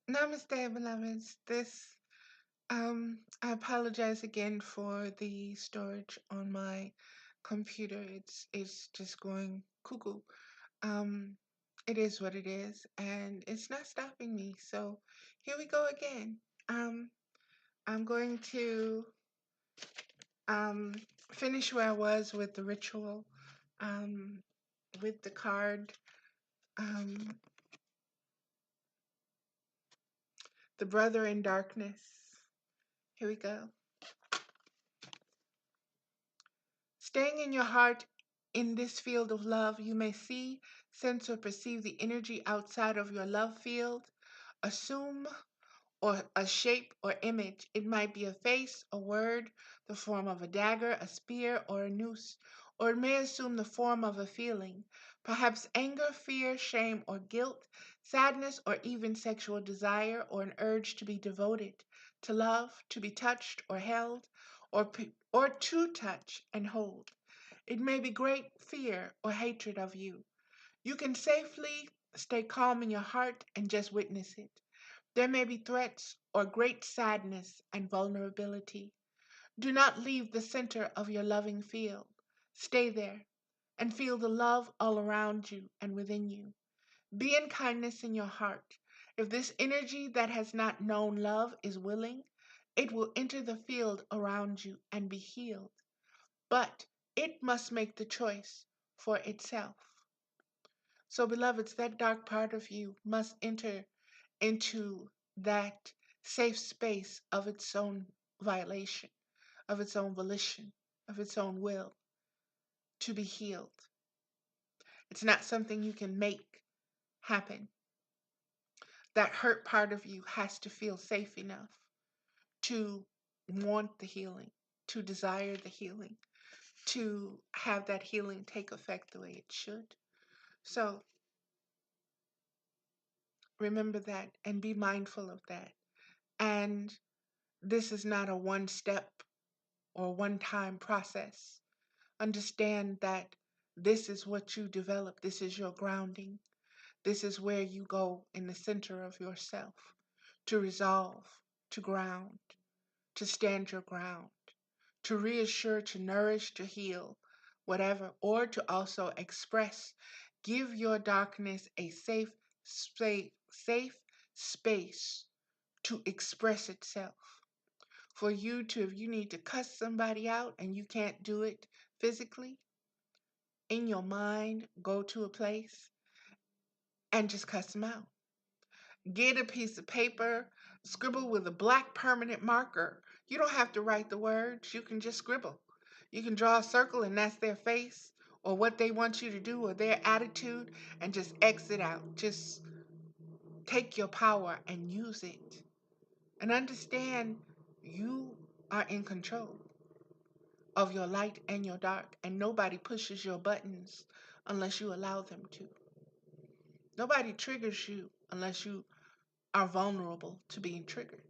Namaste, beloveds. I apologize again for the storage on my computer. It's just going cuckoo. Um, it is what it is, and it's not stopping me. So here we go again. Um, I'm going to um finish where I was with the ritual, um, with the card, um, the brother in darkness. Here we go. Staying in your heart in this field of love, you may see, sense, or perceive the energy outside of your love field. Assume or a shape or image. It might be a face, a word, the form of a dagger, a spear, or a noose, or it may assume the form of a feeling, perhaps anger, fear, shame, or guilt, sadness, or even sexual desire, or an urge to be devoted, to love, to be touched or held, or to touch and hold. It may be great fear or hatred of you. You can safely stay calm in your heart and just witness it. There may be threats or great sadness and vulnerability. Do not leave the center of your loving field. Stay there and feel the love all around you and within you. Be in kindness in your heart. If this energy that has not known love is willing, it will enter the field around you and be healed. But it must make the choice for itself. So, beloveds, that dark part of you must enter into that safe space of its own violation, of its own volition, of its own will to be healed. It's not something you can make happen. That hurt part of you has to feel safe enough to want the healing, to desire the healing, to have that healing take effect the way it should. So remember that and be mindful of that. And this is not a one step or one time process. Understand that this is what you develop, this is your grounding, this is where you go in the center of yourself to resolve, to ground, to stand your ground, to reassure, to nourish, to heal, whatever, or to also express. Give your darkness a safe space to express itself. For you to, if you need to cuss somebody out and you can't do it physically, in your mind, go to a place and just cuss them out. Get a piece of paper, scribble with a black permanent marker. You don't have to write the words, you can just scribble. You can draw a circle and that's their face or what they want you to do or their attitude and just exit out. Just take your power and use it. And understand you are in control of your light and your dark, and nobody pushes your buttons unless you allow them to. Nobody triggers you unless you are vulnerable to being triggered.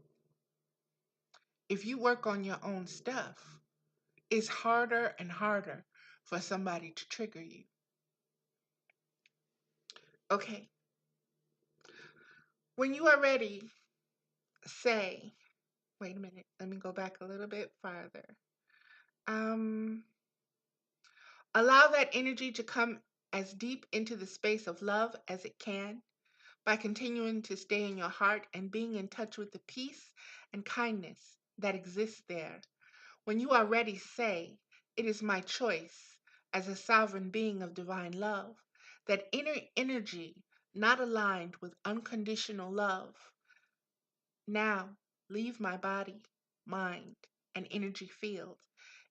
If you work on your own stuff, it's harder and harder for somebody to trigger you. Okay, when you are ready, say, wait a minute, let me go back a little bit farther. Um, Allow that energy to come as deep into the space of love as it can by continuing to stay in your heart and being in touch with the peace and kindness that exists there. When you are ready, say, "It is my choice as a sovereign being of divine love that inner energy not aligned with unconditional love now leave my body, mind, and energy field.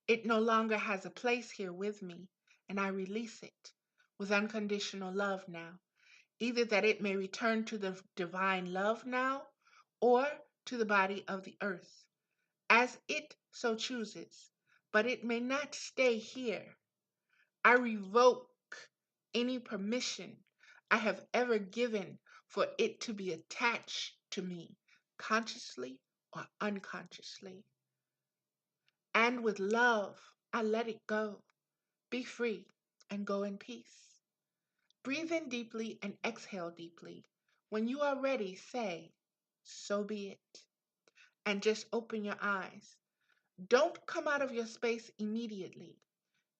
It no longer has a place here with me, and I release it with unconditional love now, either that it may return to the divine love now or to the body of the earth, as it so chooses, but it may not stay here. I revoke any permission I have ever given for it to be attached to me, consciously or unconsciously. And with love, I let it go. Be free and go in peace. Breathe in deeply and exhale deeply. When you are ready, say, so be it. And just open your eyes. Don't come out of your space immediately.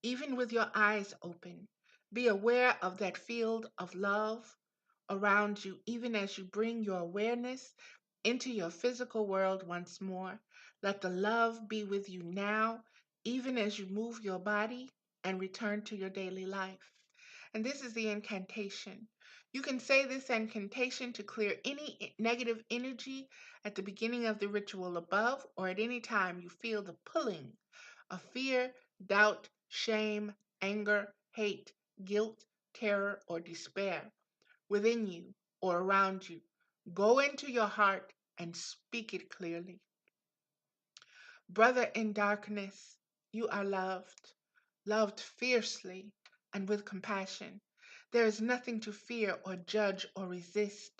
Even with your eyes open, be aware of that field of love around you, even as you bring your awareness into your physical world once more. Let the love be with you now, even as you move your body and return to your daily life. And this is the incantation. You can say this incantation to clear any negative energy at the beginning of the ritual above, or at any time you feel the pulling of fear, doubt, shame, anger, hate, guilt, terror, or despair within you or around you. Go into your heart and speak it clearly. Brother in darkness, you are loved, loved fiercely and with compassion. There is nothing to fear or judge or resist,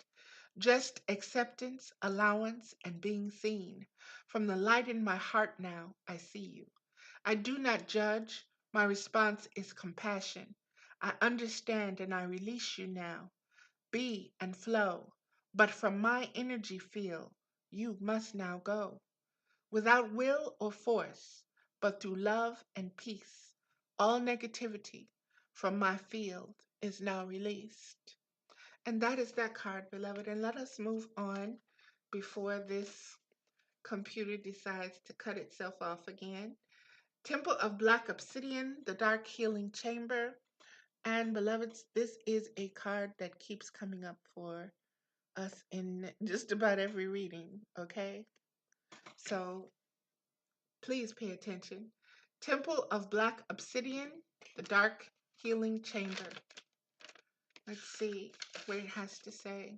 just acceptance, allowance, and being seen. From the light in my heart now, I see you. I do not judge. My response is compassion. I understand and I release you now. Be and flow. But from my energy field, you must now go. Without will or force, but through love and peace. All negativity from my field is now released. And that is that card, beloved. And let us move on before this computer decides to cut itself off again. Temple of Black Obsidian, the Dark Healing Chamber. And beloveds, this is a card that keeps coming up for us in just about every reading, okay? So please pay attention. Temple of Black Obsidian, the Dark Healing Chamber. Let's see what it has to say.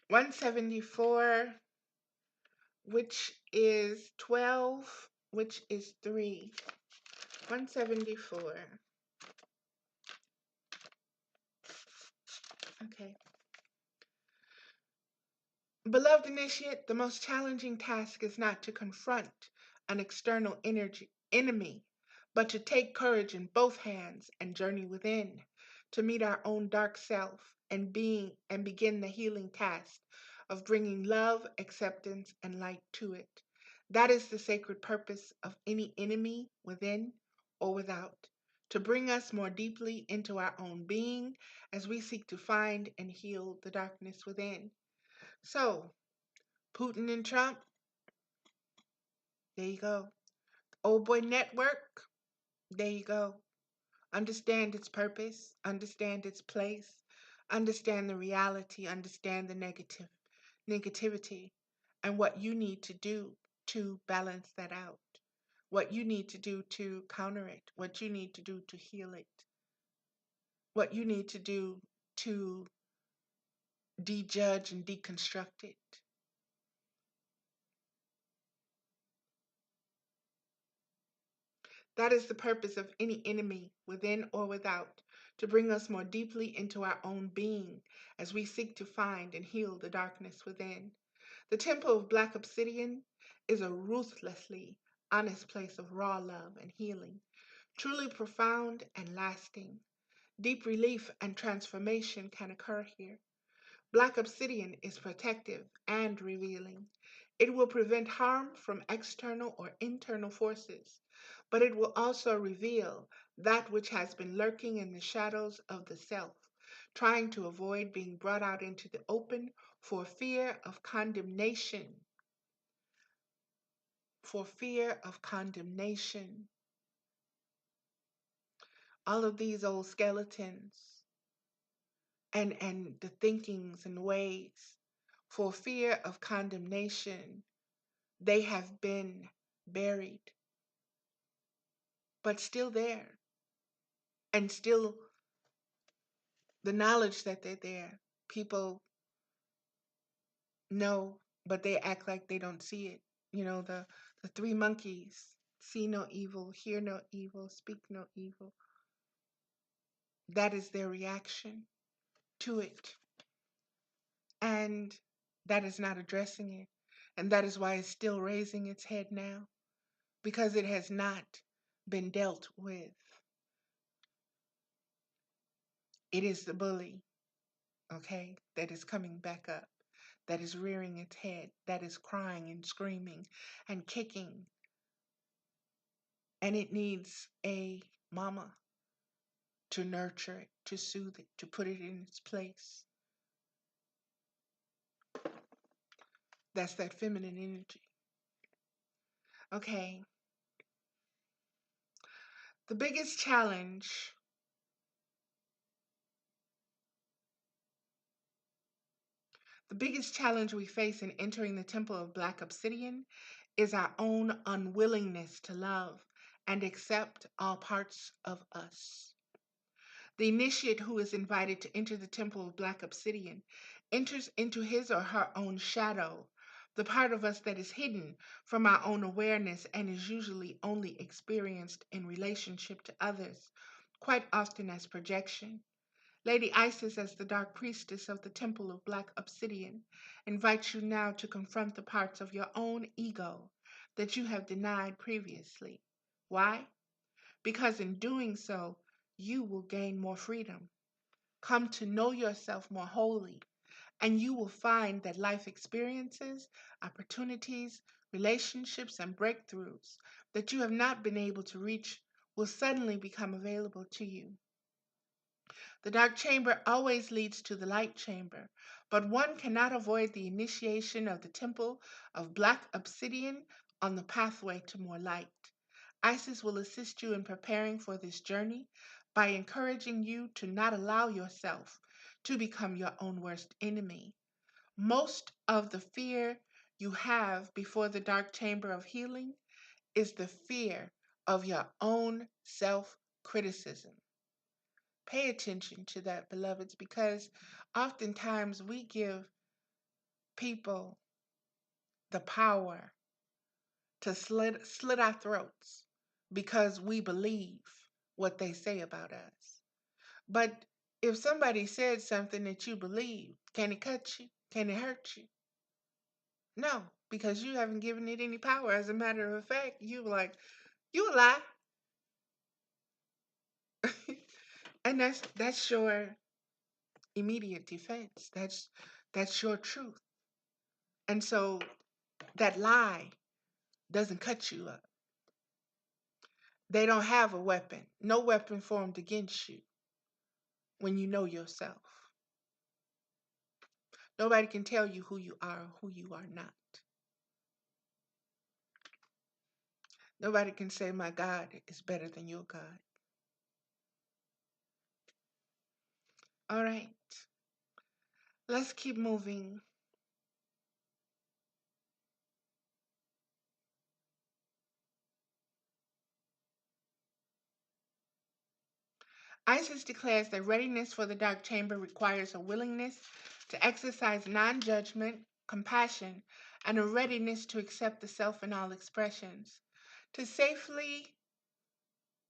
174, which is 12, which is 3. 174. Okay. Beloved initiate, the most challenging task is not to confront an external enemy, but to take courage in both hands and journey within, to meet our own dark self and begin the healing task of bringing love, acceptance, and light to it. That is the sacred purpose of any enemy within or without, to bring us more deeply into our own being as we seek to find and heal the darkness within. So, Putin and Trump, there you go. Old Boy Network, there you go. Understand its purpose, understand its place, understand the reality, understand the negativity, and what you need to do to balance that out. What you need to do to counter it, what you need to do to heal it, what you need to do to dejudge and deconstruct it. That is the purpose of any enemy, within or without, to bring us more deeply into our own being as we seek to find and heal the darkness within. The Temple of Black Obsidian is a ruthlessly honest place of raw love and healing, truly profound and lasting. Deep relief and transformation can occur here. Black obsidian is protective and revealing. It will prevent harm from external or internal forces, but it will also reveal that which has been lurking in the shadows of the self, trying to avoid being brought out into the open for fear of condemnation. For fear of condemnation. All of these old skeletons and the thinkings and ways, for fear of condemnation, they have been buried, but still there, and still the knowledge that they're there. People know, but they act like they don't see it. You know, the three monkeys: see no evil, hear no evil, speak no evil. That is their reaction to it. And that is not addressing it. And that is why it's still raising its head now, because it has not been dealt with. It is the bully. okay, that is coming back up, that is rearing its head, that is crying and screaming and kicking, and it needs a mama to nurture it, to soothe it, to put it in its place. That's that feminine energy. Okay, the biggest challenge, the biggest challenge we face in entering the temple of black obsidian is our own unwillingness to love and accept all parts of us. The initiate who is invited to enter the temple of black obsidian enters into his or her own shadow, the part of us that is hidden from our own awareness and is usually only experienced in relationship to others, quite often as projection. Lady Isis, as the dark priestess of the temple of black obsidian, invites you now to confront the parts of your own ego that you have denied previously. Why? Because in doing so, you will gain more freedom, come to know yourself more wholly, and you will find that life experiences, opportunities, relationships, and breakthroughs that you have not been able to reach will suddenly become available to you. The dark chamber always leads to the light chamber, but one cannot avoid the initiation of the temple of black obsidian on the pathway to more light. Isis will assist you in preparing for this journey by encouraging you to not allow yourself to become your own worst enemy. Most of the fear you have before the dark chamber of healing is the fear of your own self criticism. Pay attention to that, beloveds, because oftentimes we give people the power to slit our throats because we believe what they say about us. But if somebody said something that you believe, can it cut you? Can it hurt you? No, because you haven't given it any power. As a matter of fact, you like, you a lie. And that's your immediate defense. That's your truth. And so that lie doesn't cut you up. They don't have a weapon. No weapon formed against you when you know yourself. Nobody can tell you who you are or who you are not. Nobody can say my God is better than your God. All right, let's keep moving. Isis declares that readiness for the dark chamber requires a willingness to exercise non judgment, compassion, and a readiness to accept the self in all expressions. To safely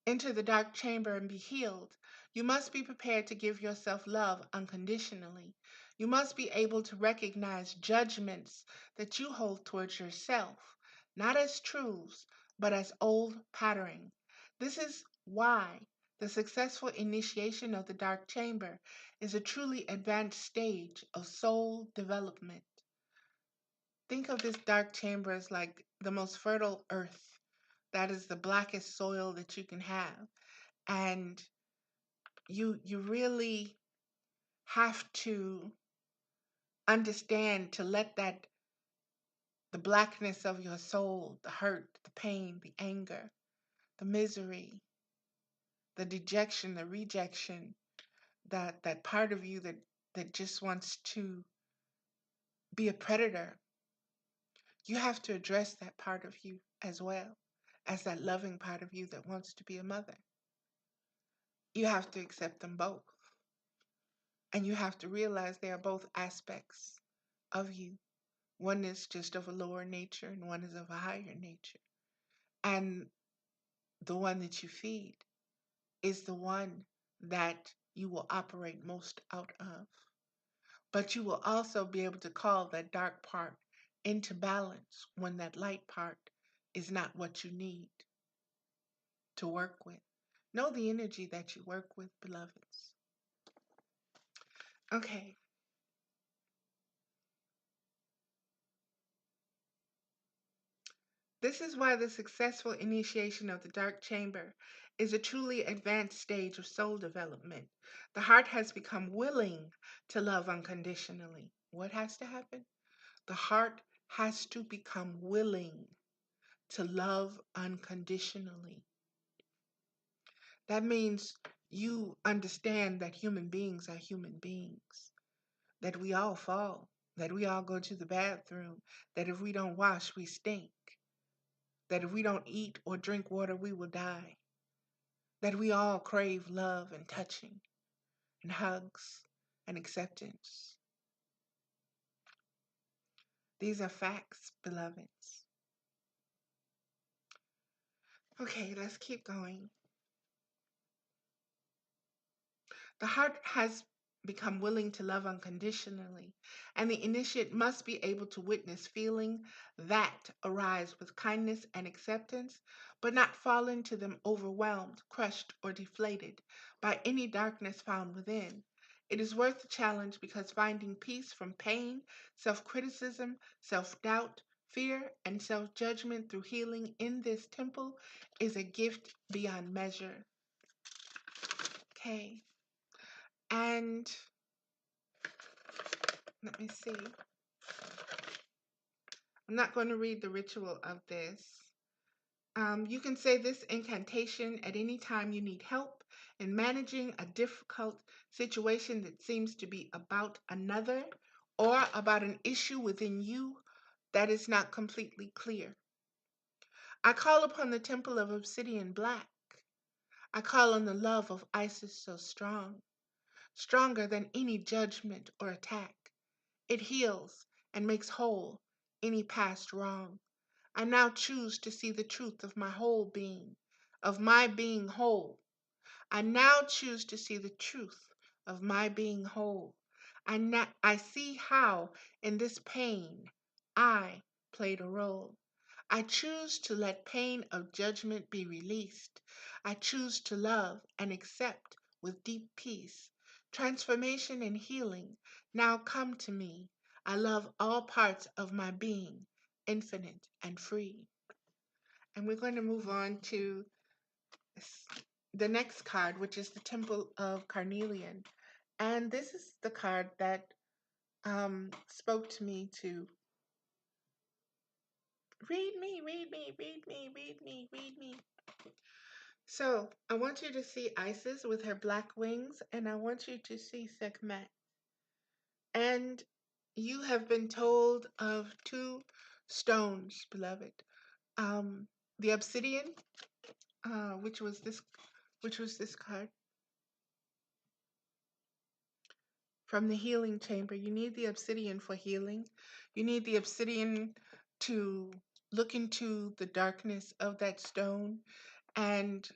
enter the dark chamber and be healed, you must be prepared to give yourself love unconditionally. You must be able to recognize judgments that you hold towards yourself, not as truths, but as old patterning. This is why the successful initiation of the dark chamber is a truly advanced stage of soul development. Think of this dark chamber as like the most fertile earth. That is the blackest soil that you can have. And you really have to understand to let that the blackness of your soul, the hurt, the pain, the anger, the misery, the dejection, the rejection, that part of you that just wants to be a predator, you have to address that part of you as well as that loving part of you that wants to be a mother. You have to accept them both. And you have to realize they are both aspects of you. One is just of a lower nature and one is of a higher nature. And the one that you feed is the one that you will operate most out of. But you will also be able to call that dark part into balance when that light part is not what you need to work with. Know the energy that you work with, beloveds. Okay. This is why the successful initiation of the dark chamber is a truly advanced stage of soul development. The heart has become willing to love unconditionally. What has to happen? The heart has to become willing to love unconditionally. That means you understand that human beings are human beings, that we all fall, that we all go to the bathroom, that if we don't wash, we stink, that if we don't eat or drink water, we will die, that we all crave love and touching and hugs and acceptance. These are facts, beloveds. Okay, let's keep going. The heart has become willing to love unconditionally, and the initiate must be able to witness feeling that arise with kindness and acceptance, but not fall into them overwhelmed, crushed, or deflated by any darkness found within. It is worth the challenge because finding peace from pain, self criticism, self doubt, fear, and self judgment through healing in this temple is a gift beyond measure. Okay. And let me see. I'm not going to read the ritual of this. You can say this incantation at any time you need help in managing a difficult situation that seems to be about another or about an issue within you that is not completely clear. I call upon the temple of obsidian black. I call on the love of Isis so strong, stronger than any judgment or attack. It heals and makes whole any past wrong. I now choose to see the truth of my whole being, of my being whole. I now choose to see the truth of my being whole. I see how, in this pain, I played a role. I choose to let pain of judgment be released. I choose to love and accept with deep peace. Transformation and healing now come to me. I love all parts of my being, infinite and free. And we're going to move on to the next card, which is the Temple of Carnelian. And this is the card that spoke to me to read me, read me, read me, read me, read me. So I want you to see Isis with her black wings, and I want you to see Sekhmet. And you have been told of two stones, beloved. The obsidian, which was this card from the healing chamber. You need the obsidian for healing. You need the obsidian to look into the darkness of that stone and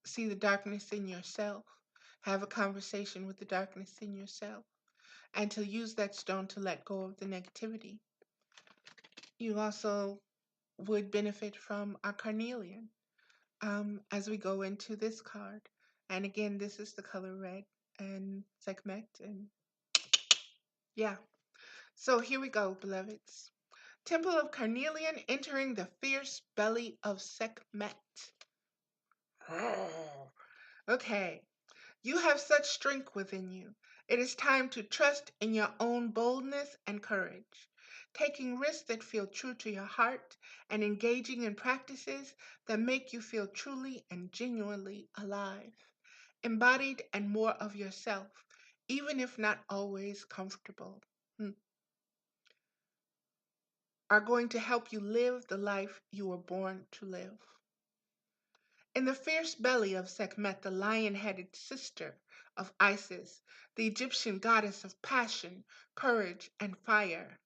see the darkness in yourself. Have a conversation with the darkness in yourself, and to use that stone to let go of the negativity. You also would benefit from a carnelian as we go into this card. And again, this is the color red and Sekhmet. And yeah, so here we go, beloveds. Temple of Carnelian entering the fierce belly of Sekhmet. Okay, you have such strength within you. It is time to trust in your own boldness and courage, taking risks that feel true to your heart and engaging in practices that make you feel truly and genuinely alive, embodied and more of yourself, even if not always comfortable, are going to help you live the life you were born to live. In the fierce belly of Sekhmet, the lion-headed sister of Isis, the Egyptian goddess of passion, courage, and fire,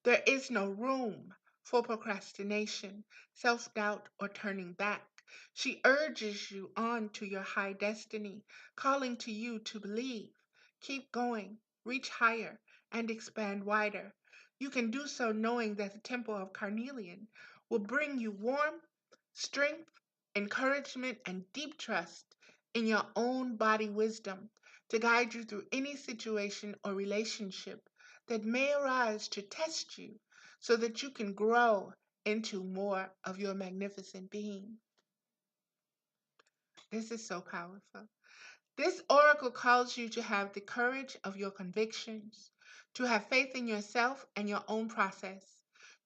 there is no room for procrastination, self-doubt, or turning back. She urges you on to your high destiny, calling to you to believe. Keep going, reach higher, and expand wider. You can do so knowing that the Temple of Carnelian will bring you warmth, strength, encouragement, and deep trust in your own body wisdom to guide you through any situation or relationship that may arise to test you so that you can grow into more of your magnificent being. This is so powerful. This oracle calls you to have the courage of your convictions, to have faith in yourself and your own process,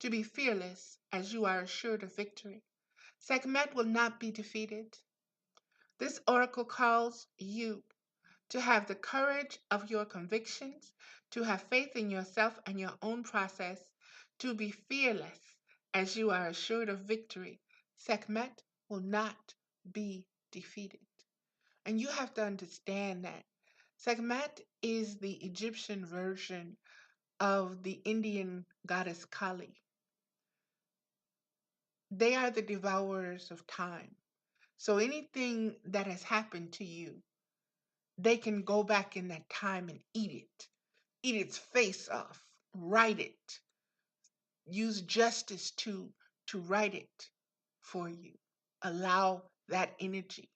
to be fearless as you are assured of victory. Sekhmet will not be defeated. This oracle calls you to have the courage of your convictions, to have faith in yourself and your own process, to be fearless as you are assured of victory. Sekhmet will not be defeated. And you have to understand that Sekhmet is the Egyptian version of the Indian goddess Kali. They are the devourers of time. So anything that has happened to you, they can go back in that time and eat its face off, right it, use justice to right it for you. Allow that energy,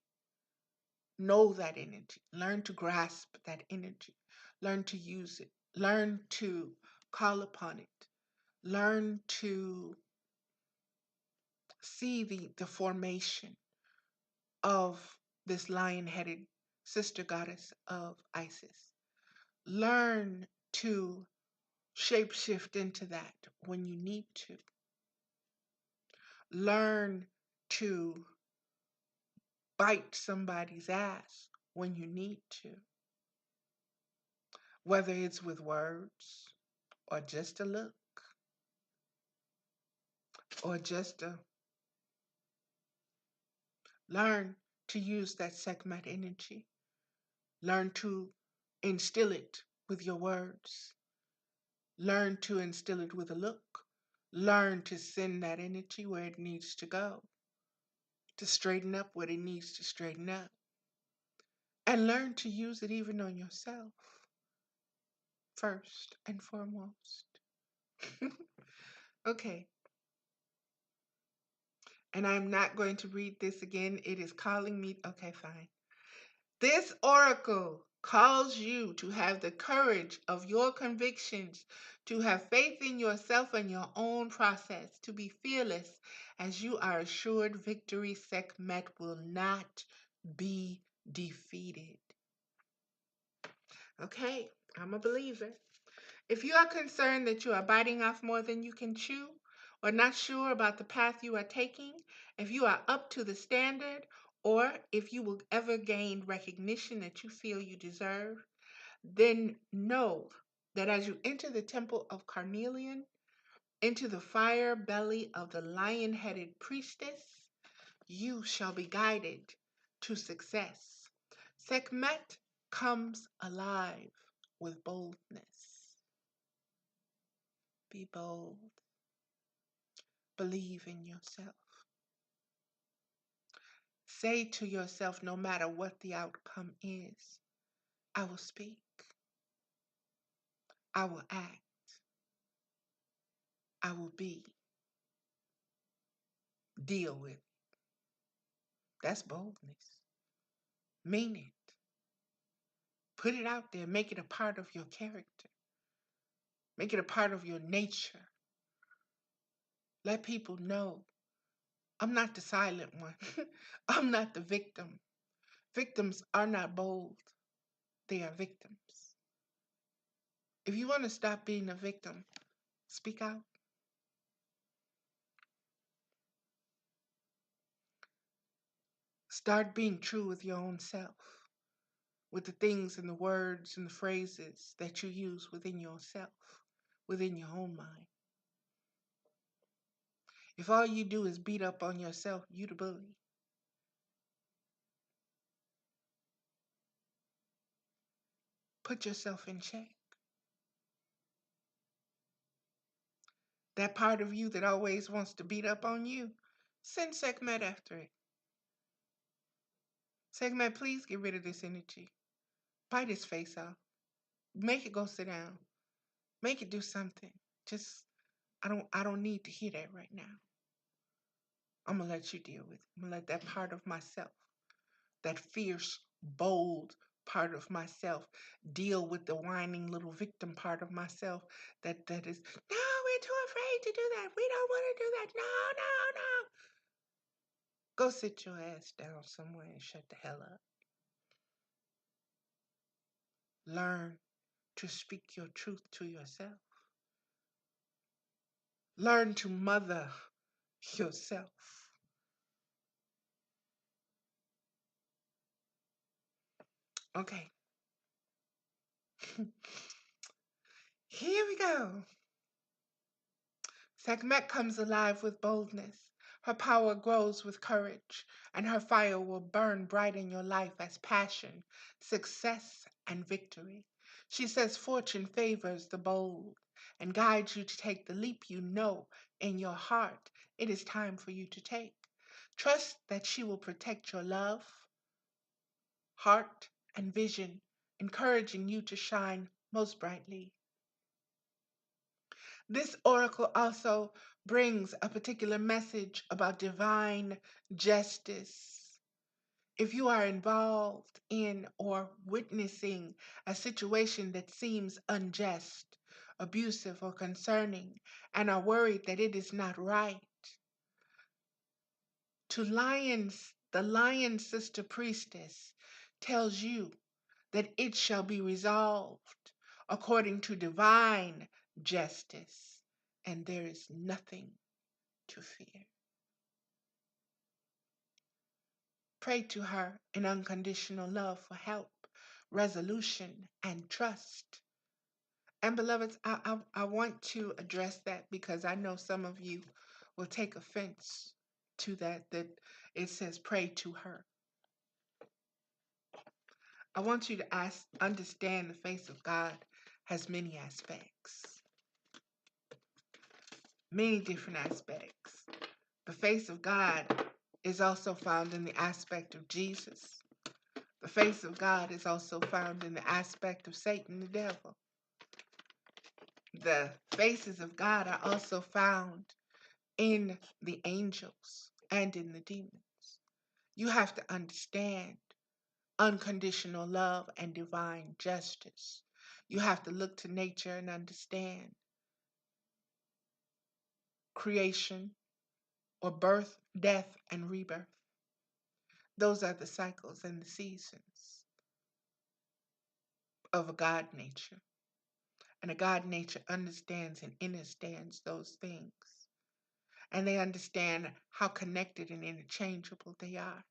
know that energy, learn to grasp that energy, learn to use it, learn to call upon it, learn to see the formation of this lion-headed sister goddess of Isis. Learn to shapeshift into that when you need to. Learn to bite somebody's ass when you need to, whether it's with words or just a look or just a learn to use that Sekhmet energy. Learn to instill it with your words. Learn to instill it with a look. Learn to send that energy where it needs to go, to straighten up what it needs to straighten up. And learn to use it even on yourself, first and foremost. Okay, and I'm not going to read this again. It is calling me. Okay, fine. This oracle calls you to have the courage of your convictions, to have faith in yourself and your own process, to be fearless as you are assured victory. Sekhmet will not be defeated. Okay, I'm a believer. If you are concerned that you are biting off more than you can chew, or not sure about the path you are taking, if you are up to the standard, or if you will ever gain recognition that you feel you deserve, then know that as you enter the temple of Carnelian, into the fire belly of the lion-headed priestess, you shall be guided to success. Sekhmet comes alive with boldness. Be bold. Believe in yourself. Say to yourself, no matter what the outcome is, I will speak. I will act. I will be. Deal with. That's boldness. Mean it. Put it out there. Make it a part of your character. Make it a part of your nature. Let people know I'm not the silent one. I'm not the victim. Victims are not bold. They are victims. If you want to stop being a victim, speak out. Start being true with your own self, with the things and the words and the phrases that you use within yourself, within your own mind. If all you do is beat up on yourself, you the bully. Put yourself in check. That part of you that always wants to beat up on you, send Sekhmet after it. Sekhmet, please get rid of this energy. Bite his face off. Make it go sit down. Make it do something. Just I don't need to hear that right now. I'm gonna let you deal with it. I'm gonna let that part of myself, that fierce, bold part of myself, deal with the whining little victim part of myself that is, no, we're too afraid to do that. We don't want to do that. No, no, no. Go sit your ass down somewhere and shut the hell up. Learn to speak your truth to yourself. Learn to mother yourself. Okay. Here we go. Sekhmet comes alive with boldness. Her power grows with courage, and her fire will burn bright in your life as passion, success, and victory. She says fortune favors the bold and guides you to take the leap you know in your heart it is time for you to take. Trust that she will protect your love, heart, and vision, encouraging you to shine most brightly. This oracle also brings a particular message about divine justice. If you are involved in or witnessing a situation that seems unjust, abusive, or concerning, and are worried that it is not right, the lion sister priestess tells you that it shall be resolved according to divine justice, and there is nothing to fear. Pray to her in unconditional love for help, resolution, and trust. And beloveds, I want to address that because I know some of you will take offense to that it says pray to her. I want you to understand the face of God has many aspects, many different aspects. The face of God is also found in the aspect of Jesus. The face of God is also found in the aspect of Satan, the devil. The faces of God are also found in the angels and in the demons. You have to understand unconditional love and divine justice. You have to look to nature and understand creation or birth, death, and rebirth. Those are the cycles and the seasons of a God nature. And a God nature understands and understands those things. And they understand how connected and interchangeable they are,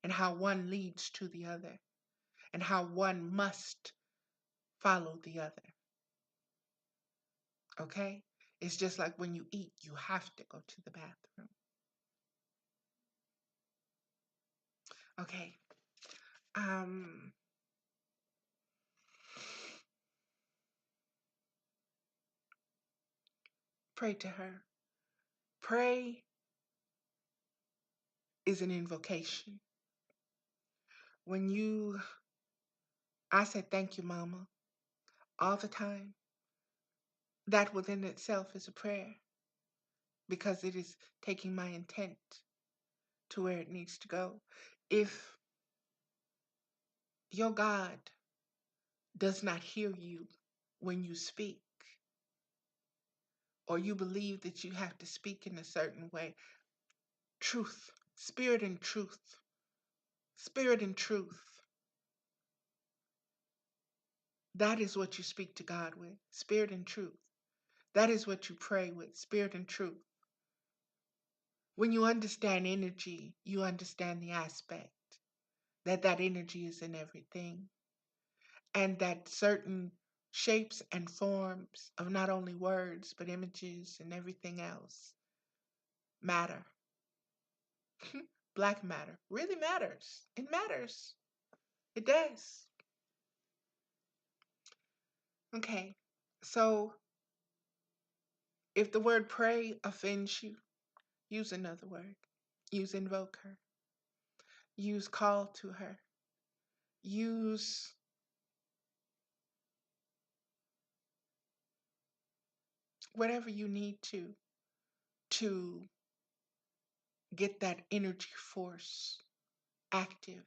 and how one leads to the other, and how one must follow the other. Okay? It's just like when you eat, you have to go to the bathroom. Okay. Pray to her. Pray is an invocation. I said, thank you, Mama, all the time. That within itself is a prayer because it is taking my intent to where it needs to go. If your God does not hear you when you speak, or you believe that you have to speak in a certain way, truth, spirit and truth, spirit and truth, that is what you speak to God with, spirit and truth. That is what you pray with, spirit and truth. When you understand energy, you understand the aspect that energy is in everything, and that certain shapes and forms of not only words, but images and everything else matter. Black matter really matters. It matters. It does. Okay. So if the word pray offends you, use another word. Use invoke her. Use call to her. Use whatever you need to get that energy force active,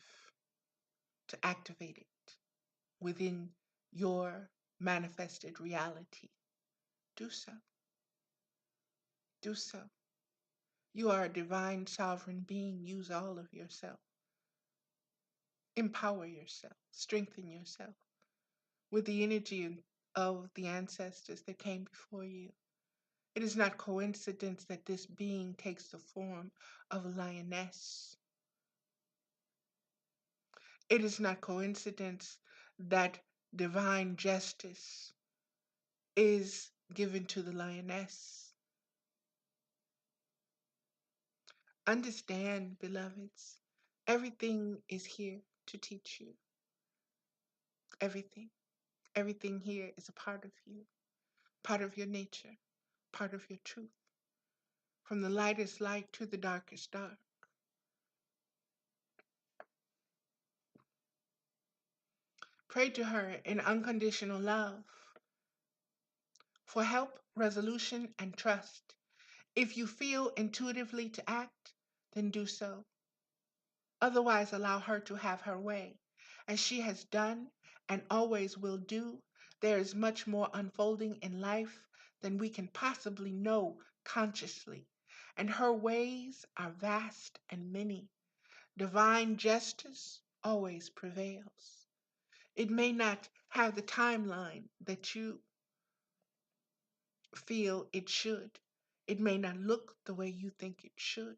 to activate it within your manifested reality. Do so. Do so. You are a divine sovereign being. Use all of yourself. Empower yourself. Strengthen yourself with the energy of the ancestors that came before you. It is not coincidence that this being takes the form of a lioness. It is not coincidence that divine justice is given to the lioness. Understand, beloveds, everything is here to teach you. Everything. Everything here is a part of you, part of your nature, part of your truth. From the lightest light to the darkest dark. Pray to her in unconditional love for help, resolution, and trust. If you feel intuitively to act, then do so. Otherwise, allow her to have her way. As she has done and always will do, there is much more unfolding in life than we can possibly know consciously, and her ways are vast and many. Divine justice always prevails. It may not have the timeline that you feel it should. It may not look the way you think it should,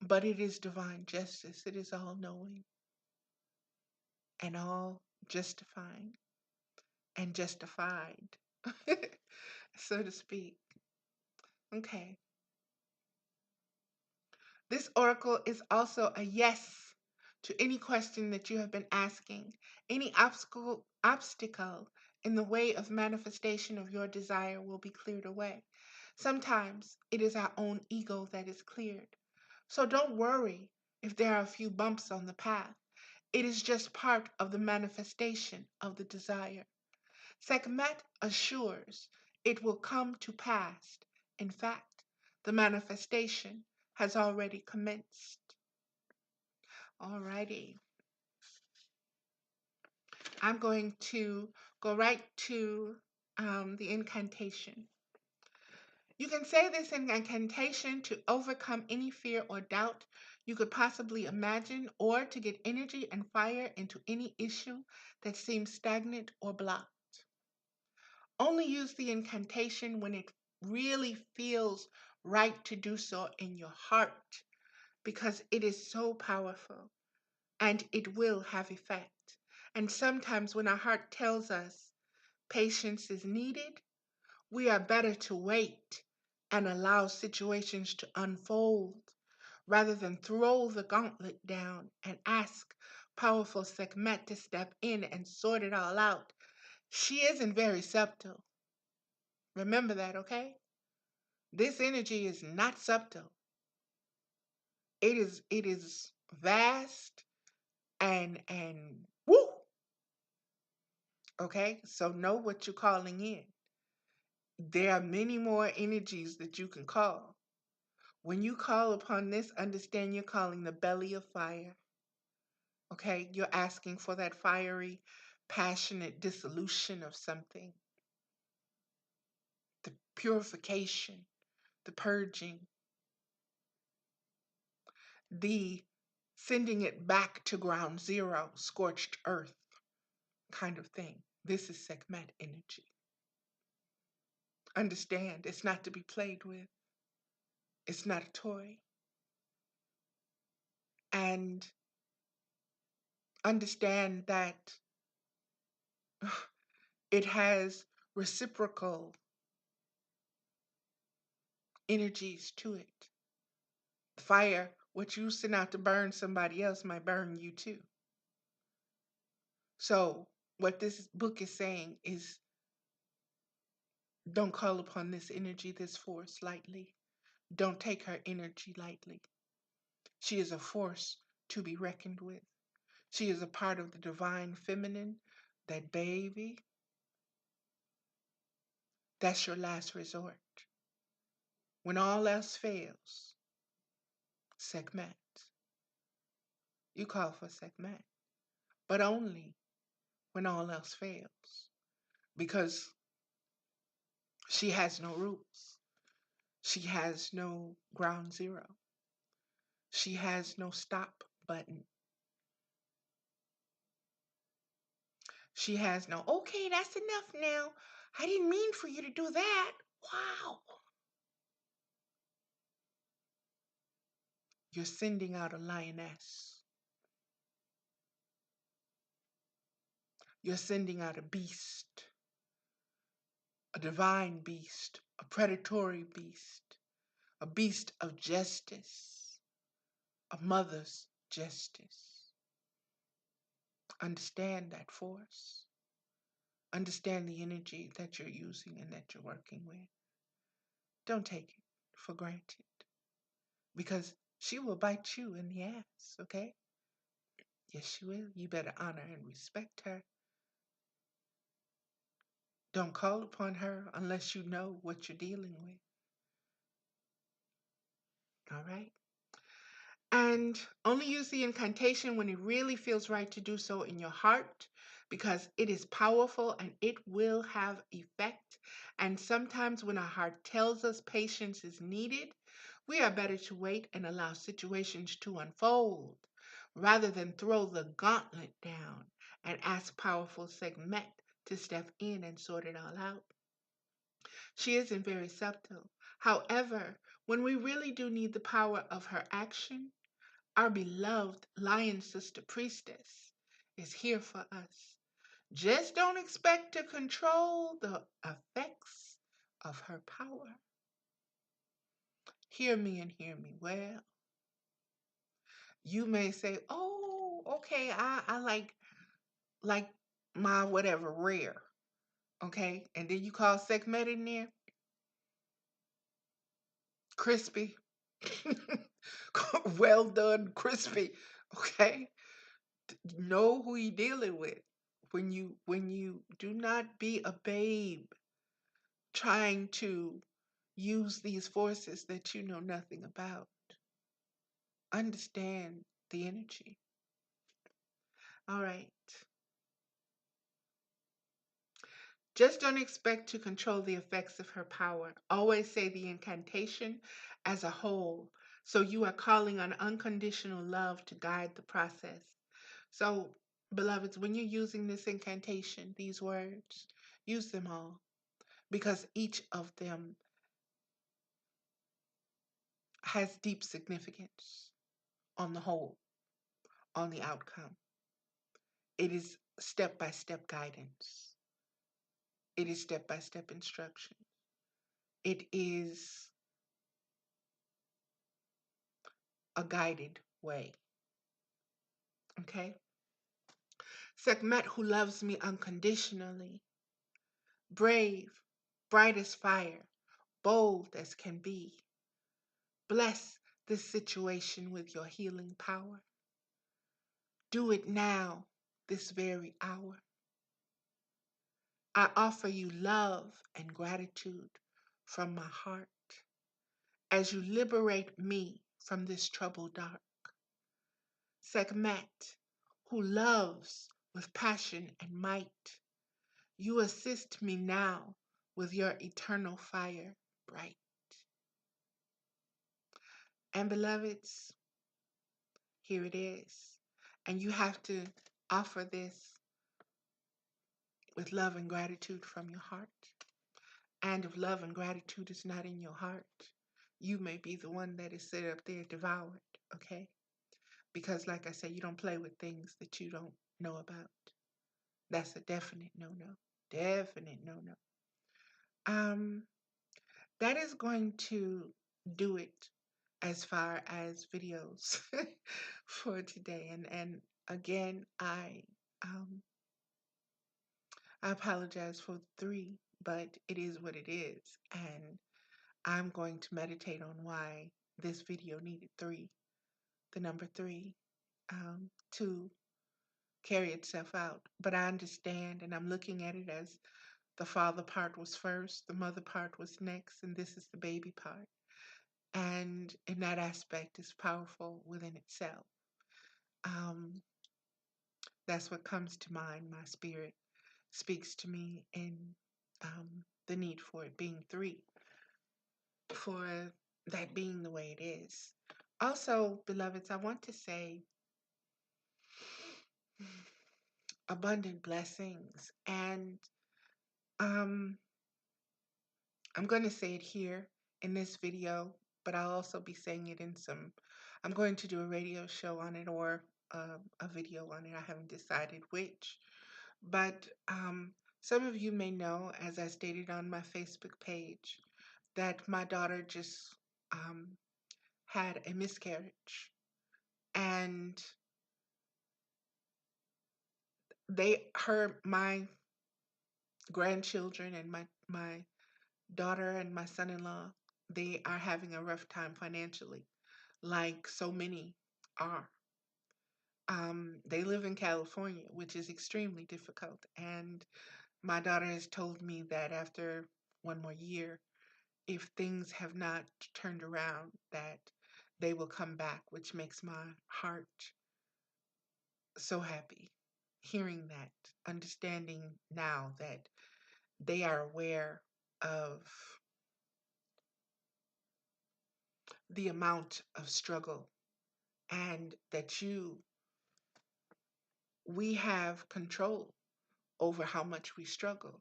but it is divine justice. It is all knowing and all justifying and justified, so to speak. Okay. This oracle is also a yes to any question that you have been asking, any obstacle in the way of manifestation of your desire will be cleared away. Sometimes it is our own ego that is cleared. So don't worry if there are a few bumps on the path. It is just part of the manifestation of the desire. Sekhmet assures it will come to pass. In fact, the manifestation has already commenced. Alrighty. I'm going to go right to the incantation. You can say this incantation to overcome any fear or doubt you could possibly imagine, or to get energy and fire into any issue that seems stagnant or blocked. Only use the incantation when it really feels right to do so in your heart, because it is so powerful and it will have effect. And sometimes when our heart tells us patience is needed, we are better to wait and allow situations to unfold rather than throw the gauntlet down and ask powerful Sekhmet to step in and sort it all out. She isn't very subtle. Remember that, okay? This energy is not subtle. It is vast and woo. Okay? So know what you're calling in. There are many more energies that you can call. When you call upon this, understand you're calling the belly of fire. Okay? You're asking for that fiery, passionate dissolution of something, the purification, the purging, the sending it back to ground zero, scorched earth kind of thing. This is Sekhmet energy. Understand, it's not to be played with. It's not a toy. And understand that it has reciprocal energies to it. Fire, what you send out to burn somebody else might burn you too. So, what this book is saying is don't call upon this energy, this force lightly. Don't take her energy lightly. She is a force to be reckoned with. She is a part of the divine feminine. That baby, that's your last resort. When all else fails, Sekhmet. You call for Sekhmet, but only when all else fails, because she has no roots. She has no ground zero. She has no stop button. She has no, okay, that's enough now. I didn't mean for you to do that. Wow. You're sending out a lioness. You're sending out a beast, a divine beast, a predatory beast, a beast of justice, a mother's justice. Understand that force. Understand the energy that you're using and that you're working with. Don't take it for granted because she will bite you in the ass, okay? Yes, she will. You better honor and respect her. Don't call upon her unless you know what you're dealing with. All right? And only use the incantation when it really feels right to do so in your heart because it is powerful and it will have effect. And sometimes when our heart tells us patience is needed, we are better to wait and allow situations to unfold rather than throw the gauntlet down and ask powerful SEKHMET to step in and sort it all out. She isn't very subtle. However, when we really do need the power of her action, our beloved lion sister priestess is here for us. Just don't expect to control the effects of her power. Hear me and hear me well. You may say, oh, okay, I like my whatever rare. Okay. And then you call SEKHMET in there. Crispy. Well done, crispy. Okay. Know who you're dealing with. When you do not be a babe trying to use these forces that you know nothing about. Understand the energy. All right. Just don't expect to control the effects of her power. Always say the incantation as a whole. So you are calling on unconditional love to guide the process. So, beloveds, when you're using this incantation, these words, use them all because each of them has deep significance on the whole, on the outcome. It is step by step guidance, it is step by step instruction, it is a guided way. Okay? SEKHMET, who loves me unconditionally, brave, bright as fire, bold as can be, bless this situation with your healing power. Do it now, this very hour. I offer you love and gratitude from my heart as you liberate me from this troubled dark. SEKHMET, who loves with passion and might, you assist me now with your eternal fire bright. And beloveds, here it is. And you have to offer this with love and gratitude from your heart. And if love and gratitude is not in your heart, you may be the one that is set up there devoured, okay? Because like I said, you don't play with things that you don't know about. That's a definite no-no. Definite no-no. Um, that is going to do it as far as videos for today. And again, I apologize for three, but it is what it is. And I'm going to meditate on why this video needed three, the number three, to carry itself out. But I understand, and I'm looking at it as the father part was first, the mother part was next, and this is the baby part. And in that aspect is powerful within itself. Um, that's what comes to mind. My spirit speaks to me in the need for it being three. for that being the way it is. Also, beloveds, I want to say abundant blessings. And um, I'm going to say it here in this video, but I'll also be saying it in some. I'm going to do a radio show on it or a video on it. I haven't decided which. But some of you may know, as I stated on my Facebook page, that my daughter just um, had a miscarriage. And my grandchildren and my daughter and my son-in-law, they are having a rough time financially, like so many are. They live in California, which is extremely difficult. And my daughter has told me that after one more year, if things have not turned around, that they will come back, which makes my heart so happy hearing that, understanding now that they are aware of the amount of struggle and that we have control over how much we struggle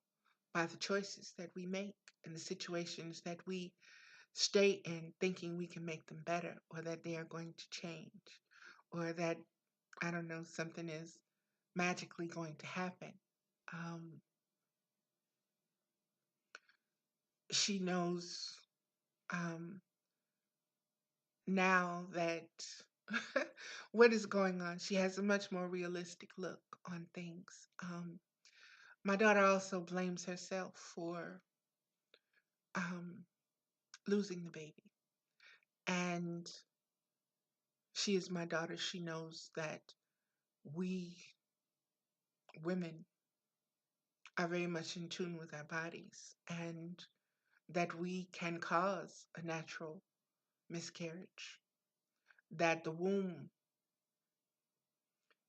by the choices that we make and the situations that we stay in thinking we can make them better or that they are going to change or that, I don't know, something is magically going to happen. Um, she knows um, now that what is going on. She has a much more realistic look on things. My daughter also blames herself for um, losing the baby. And she is my daughter. She knows that we women are very much in tune with our bodies and that we can cause a natural miscarriage. That the womb,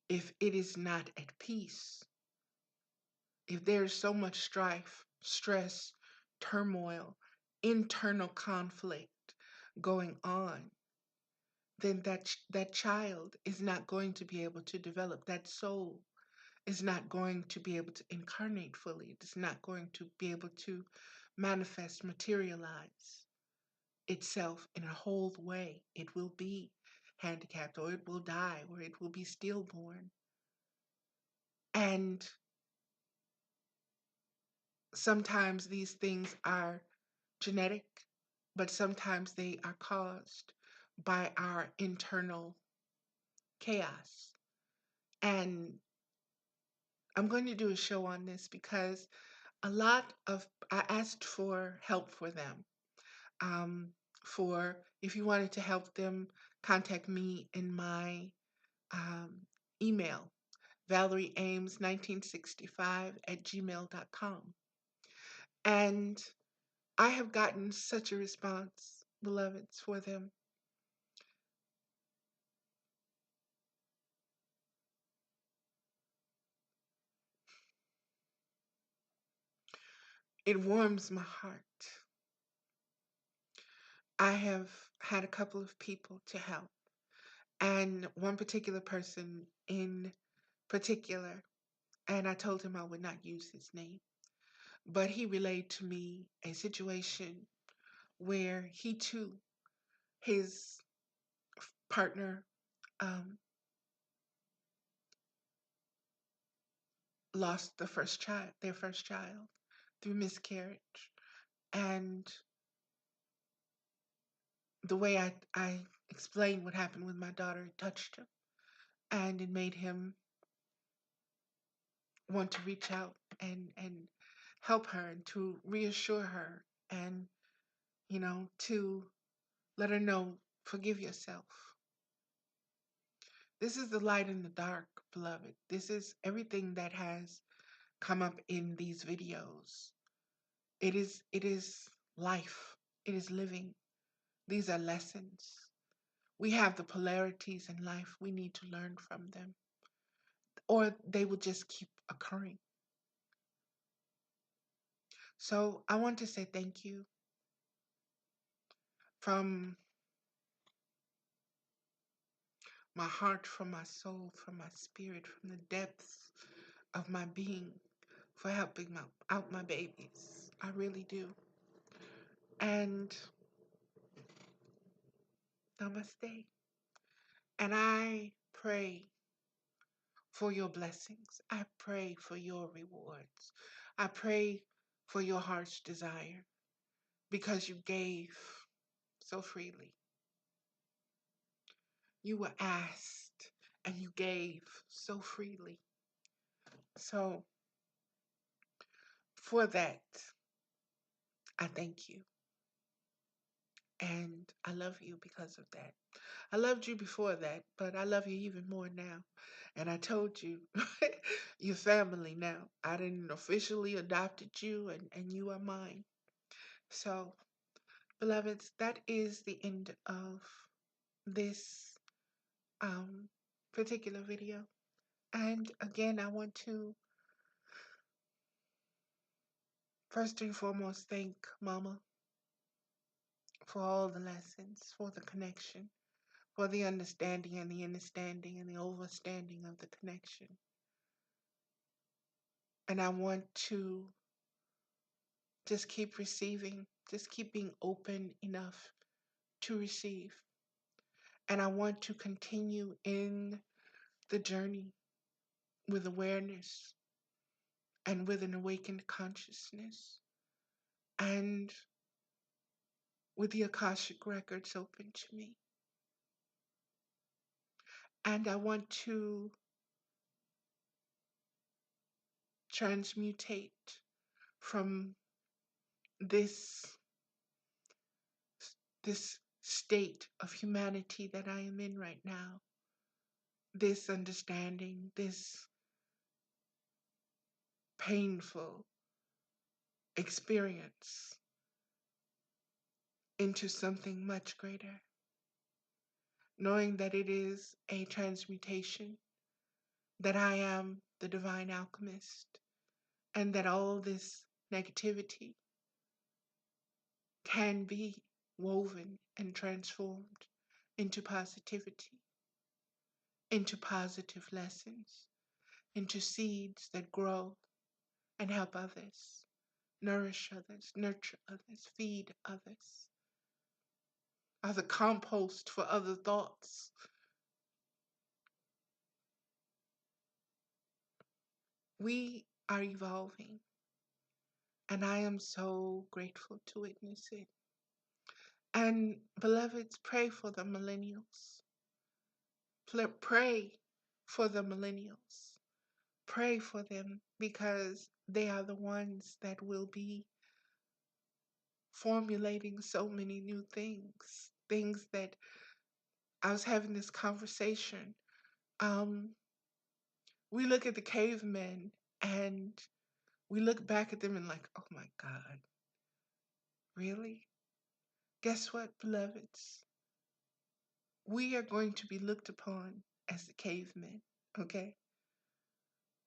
if it is not at peace, if there's so much strife, stress, turmoil, internal conflict going on, then that child is not going to be able to develop. That soul is not going to be able to incarnate fully. It's not going to be able to manifest, materialize itself in a whole way. It will be handicapped, or it will die, or it will be stillborn. And sometimes these things are genetic, but sometimes they are caused by our internal chaos. And I'm going to do a show on this because I asked for help for them. Um, for if you wanted to help them, contact me in my um, email, valerieames1965@gmail.com. And I have gotten such a response, beloveds, for them. It warms my heart. I have had a couple of people to help, and one particular person in particular, and I told him I would not use his name, but he relayed to me a situation where he too, his partner, um, lost their first child, through miscarriage. And the way I explained what happened with my daughter, it touched him. And it made him want to reach out and help her and to reassure her and, to let her know, forgive yourself. This is the light in the dark, beloved. This is everything that has come up in these videos. It is life. It is living. These are lessons. We have the polarities in life. We need to learn from them, or they will just keep occurring. So I want to say thank you from my heart, from my soul, from my spirit, from the depths of my being for helping out my babies. I really do. And namaste. And I pray for your blessings. I pray for your rewards. I pray for your heart's desire because you gave so freely. You were asked and you gave so freely. So for that, I thank you. And I love you because of that. I loved you before that, but I love you even more now. And I told you, you're family now. I didn't officially adopted you, and you are mine. So, beloveds, that is the end of this um, particular video. And again, I want to first and foremost thank Mama for all the lessons, for the connection, for the understanding and the understanding and the overstanding of the connection. And I want to just keep receiving, just keep being open enough to receive. And I want to continue in the journey with awareness and with an awakened consciousness and with the Akashic records open to me. And I want to transmutate from this this state of humanity that I am in right now, this understanding, this painful experience into something much greater, knowing that it is a transmutation, that I am the divine alchemist, and that all this negativity can be woven and transformed into positivity, into positive lessons, into seeds that grow and help others, nourish others, nurture others, feed others, are the compost for other thoughts. We are evolving, and I am so grateful to witness it. And beloveds, pray for the millennials. Pray for the millennials. Pray for them because they are the ones that will be formulating so many new things. Things that I was having this conversation. Um, we look at the cavemen and we look back at them and like, oh my God, really? Guess what, beloveds? We are going to be looked upon as the cavemen, okay?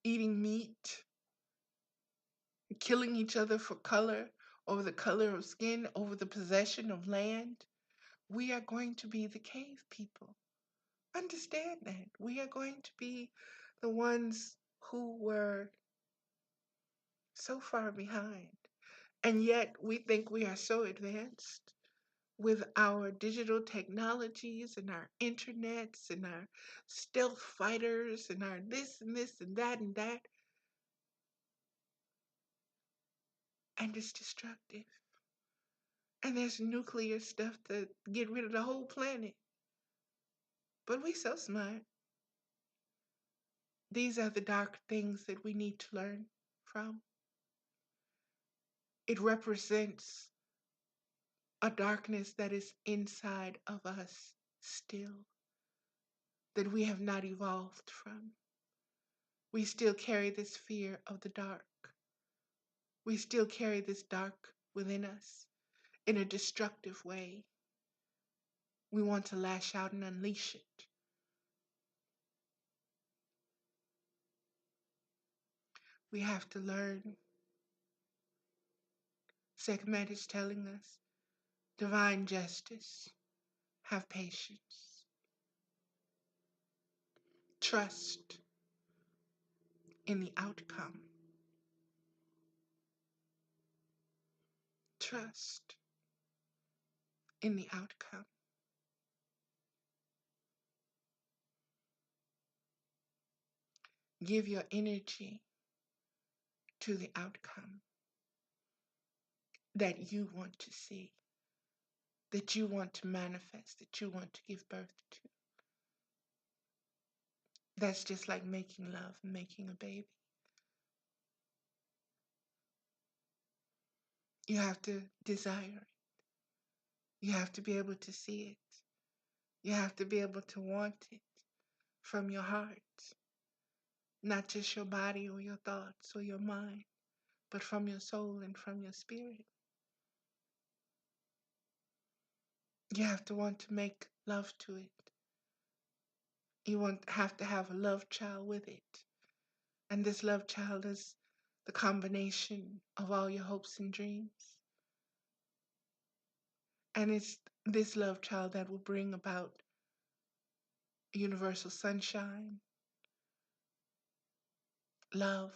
Eating meat, killing each other for color, over the color of skin, over the possession of land. We are going to be the cave people. Understand that. We are going to be the ones who were so far behind. And yet we think we are so advanced with our digital technologies and our internets and our stealth fighters and our this and this and that and that. And it's destructive. And there's nuclear stuff to get rid of the whole planet. But we so smart. These are the dark things that we need to learn from. It represents a darkness that is inside of us still, that we have not evolved from. We still carry this fear of the dark. We still carry this dark within us in a destructive way. We want to lash out and unleash it. We have to learn. SEKHMET is telling us divine justice. Have patience. Trust in the outcome. Trust in the outcome. Give your energy to the outcome that you want to see, that you want to manifest, that you want to give birth to. That's just like making love and making a baby. You have to desire it. You have to be able to see it. You have to be able to want it from your heart, not just your body or your thoughts or your mind, but from your soul and from your spirit. You have to want to make love to it. You have to have a love child with it. And this love child is the combination of all your hopes and dreams. And it's this love child that will bring about universal sunshine, love.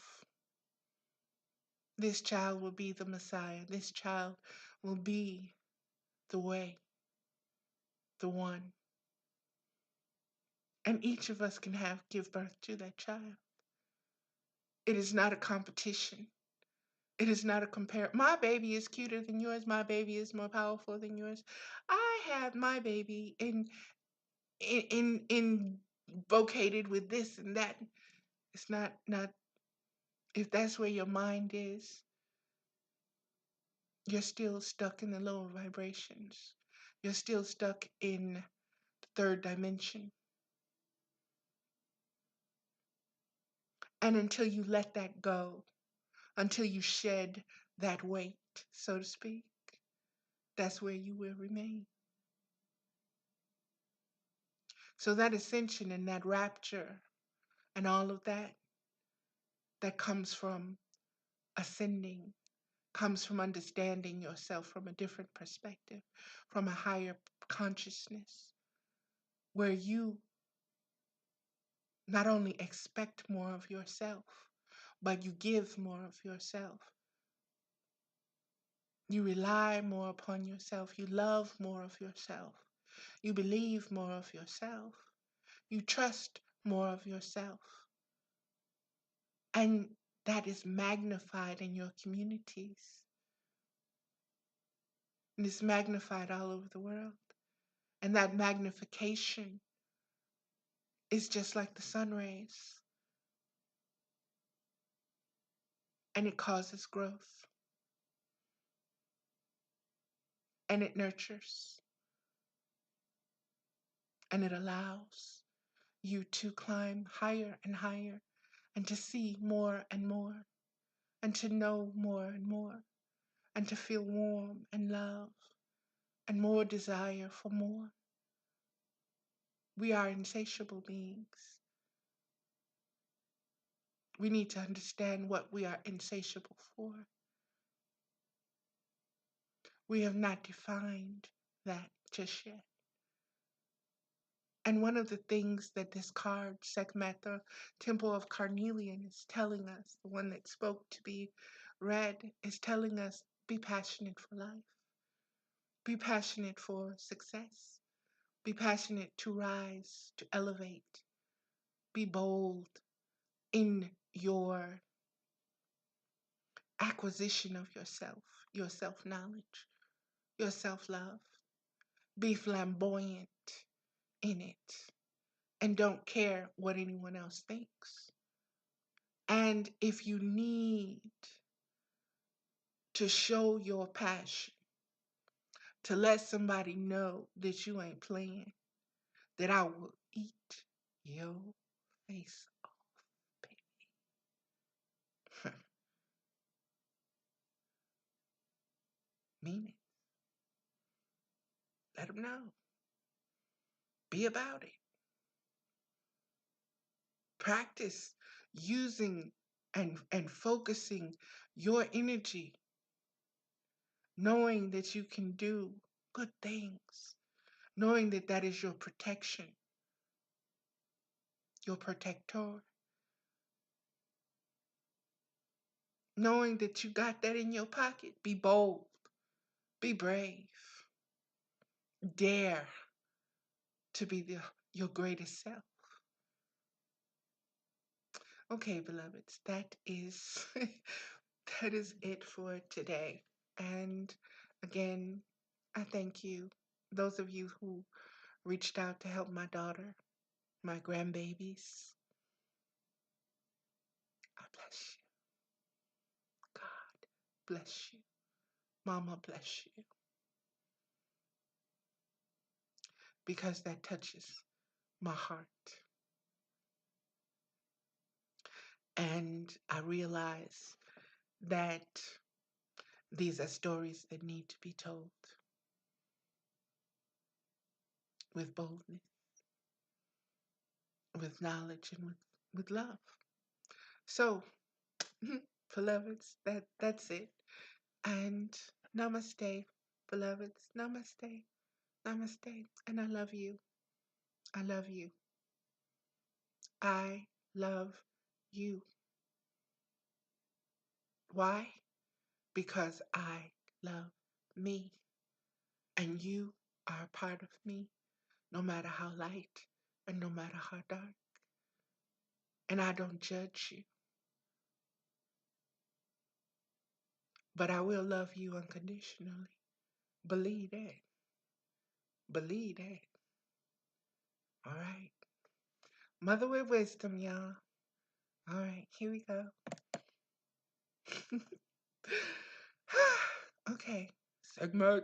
This child will be the Messiah. This child will be the way, the one. And each of us can give birth to that child. It is not a competition. It is not a compare. My baby is cuter than yours. My baby is more powerful than yours. I had my baby in vocated with this and that. It's not if that's where your mind is, you're still stuck in the lower vibrations. You're still stuck in the third dimension. And until you let that go, until you shed that weight, so to speak, that's where you will remain. So that ascension and that rapture and all of that comes from ascending, comes from understanding yourself from a different perspective, from a higher consciousness, where you not only expect more of yourself, but you give more of yourself. You rely more upon yourself. You love more of yourself. You believe more of yourself. You trust more of yourself. And that is magnified in your communities. And it's magnified all over the world. And that magnification is just like the sun rays. And it causes growth. And it nurtures. And it allows you to climb higher and higher and to see more and more and to know more and more and to feel warm and love and more desire for more. We are insatiable beings. We need to understand what we are insatiable for. We have not defined that just yet. And one of the things that this card, SEKHMET, the Temple of Carnelian, is telling us, the one that spoke to be read, is telling us, be passionate for life. Be passionate for success. Be passionate to rise, to elevate. Be bold in your acquisition of yourself, your self-knowledge, your self-love. Be flamboyant in it and don't care what anyone else thinks. And if you need to show your passion, to let somebody know that you ain't playing, that I will eat your face off, baby. Mean it. Let them know. Be about it. Practice using and focusing your energy, knowing that you can do good things, knowing that that is your protection, your protector, knowing that you got that in your pocket. Be bold, be brave, dare to be your greatest self. Okay, beloveds, that is that is it for today. And again, I thank you, those of you who reached out to help my daughter, my grandbabies. I bless you. God bless you. Mama bless you. Because that touches my heart. And I realize that these are stories that need to be told with boldness, with knowledge, and with love. So, beloveds, that's it. And namaste, beloveds. Namaste. Namaste. And I love you. I love you. I love you. Why? Because I love me. And you are a part of me, no matter how light and no matter how dark. And I don't judge you, but I will love you unconditionally. Believe that. Believe that. All right. Mother with wisdom, y'all. All right, here we go. Okay. SEKHMET.